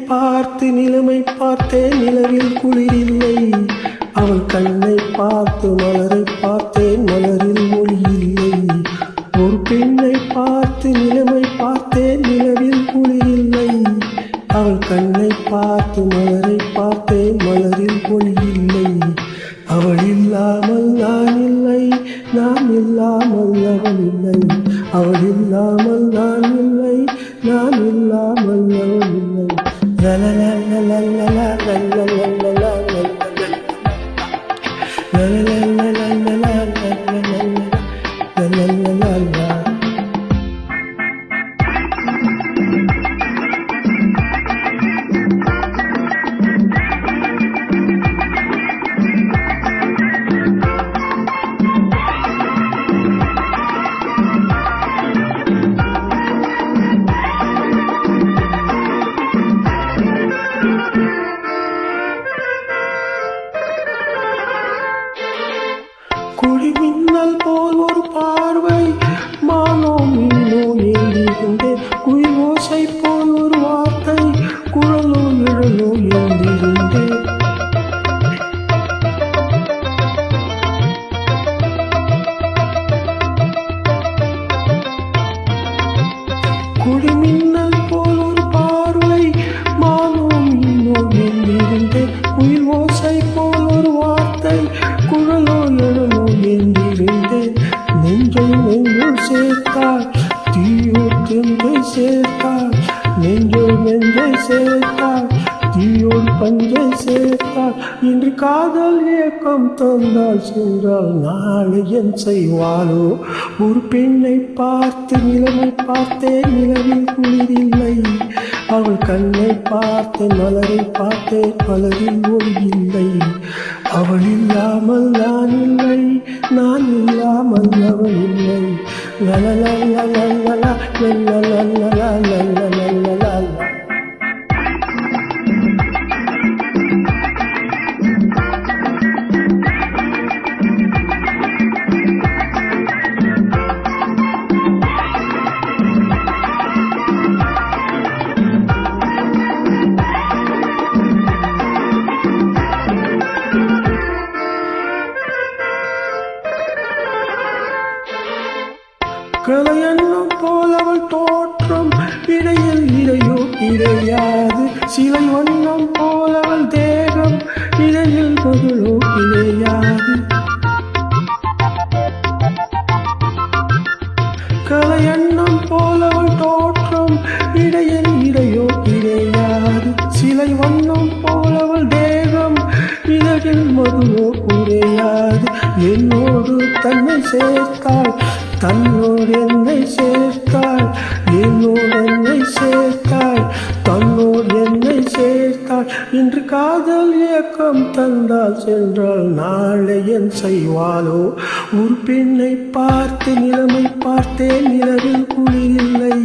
பார்த்து நிலைமை பார்த்தேன், நிலவில் குளிரில்லை. அவள் கண்ணை பார்த்து மலரை பார்த்தேன், மலரில் மொழி இல்லை. ஒரு பெண்ணை பார்த்து நிலைமை பார்த்தேன், நிலவில் குளிரில்லை. அவள் கண்ணை பார்த்து மலரை பார்த்தேன், மலரில் மொழி இல்லை. அவள் இல்லாமல் நான் இல்லை, நான் இல்லாமல் அவள் இல்லை. அவள் இல்லாமல் நான் இல்லை, நான் இல்லாமல் அவள் இல்லை. குழிமின்னல் போல் ஒரு பார்வை, மானோ மீனோ ஏந்திருந்தேன். குயில் ஓசை போல் ஒரு வார்த்தை, குழலோ இழலோ ஏந்திருந்தேன். குழிமின்னல் போல் ஒரு பார்வை, மானோ மீனோ ஏந்திருந்தேன். குயில் ஓசை போல் ஒரு வார்த்தை, குழலோ இழலோ ஏந்திருந்தேன். நெஞ்சை நெஞ்சில் சேர்த்தாள், தீயோர் தென்றை சேர்த்தாள். நெஞ்சை சேர்த்தாள், தீயோர் பஞ்சை சேர்த்தாள். இன்று காதல் ஏக்கம் தந்தால் சென்றால் நாளை என் செய்வாளோ? ஒரு பெண்ணை பார்த்து நிலைமை பார்த்தேன், நிலவில் குளிரில்லை. அவள் கண்ணை பார்த்தேன், மலரை பார்த்தேன், மலரில் ஒளி இல்லை. அவள் இல்லாமல் நான் இல்லை, நான் இல்லாமல் அவள் இல்லை. லலலலலலலலா, லலலலலலலலலலலலா. கலையன்னம் போல் அவள் தோற்றம், இடையில் இடையோ கிடையாது. சிலை வண்ணம் போல் அவள் தேகம், இடையில் மகளோ கிடையாது. கலையன்னம் போல் அவள் தோற்றம், இடையில் இடையோ கிடையாது. சிலை வண்ணம் போல் அவள் தேகம், இடையில் மகளோ குறையாது. என்னோடு தன்னை சேர்த்தாள், தன்னோடு என்னை சேர்த்தாள். என்னோடு என்னை சேர்த்தாள், தன்னோடு என்னை சேர்த்தாள். இன்று காதல் ஏக்கம் தந்தால் சென்றால் நாளை என் செய்வாளோ? ஒரு பெண்ணை பார்த்து நிலைமை பார்த்தேன், நிலவில் குளிரில்லை.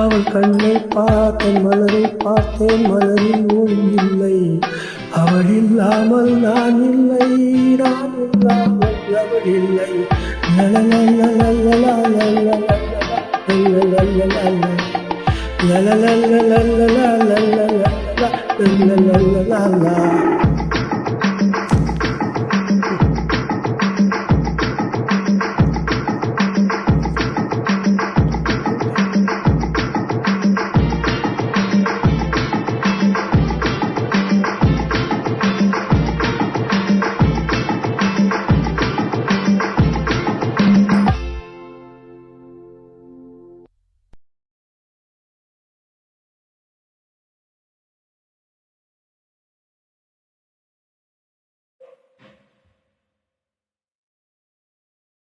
அவள் கண்ணை பார்த்தேன், மலரை பார்த்தேன், மலரில் ஒளி இல்லை. அவள் இல்லாமல் நான் இல்லை, நான் இல்லாமல் அவள் இல்லை. La la la la la la la la la la la la la la la la.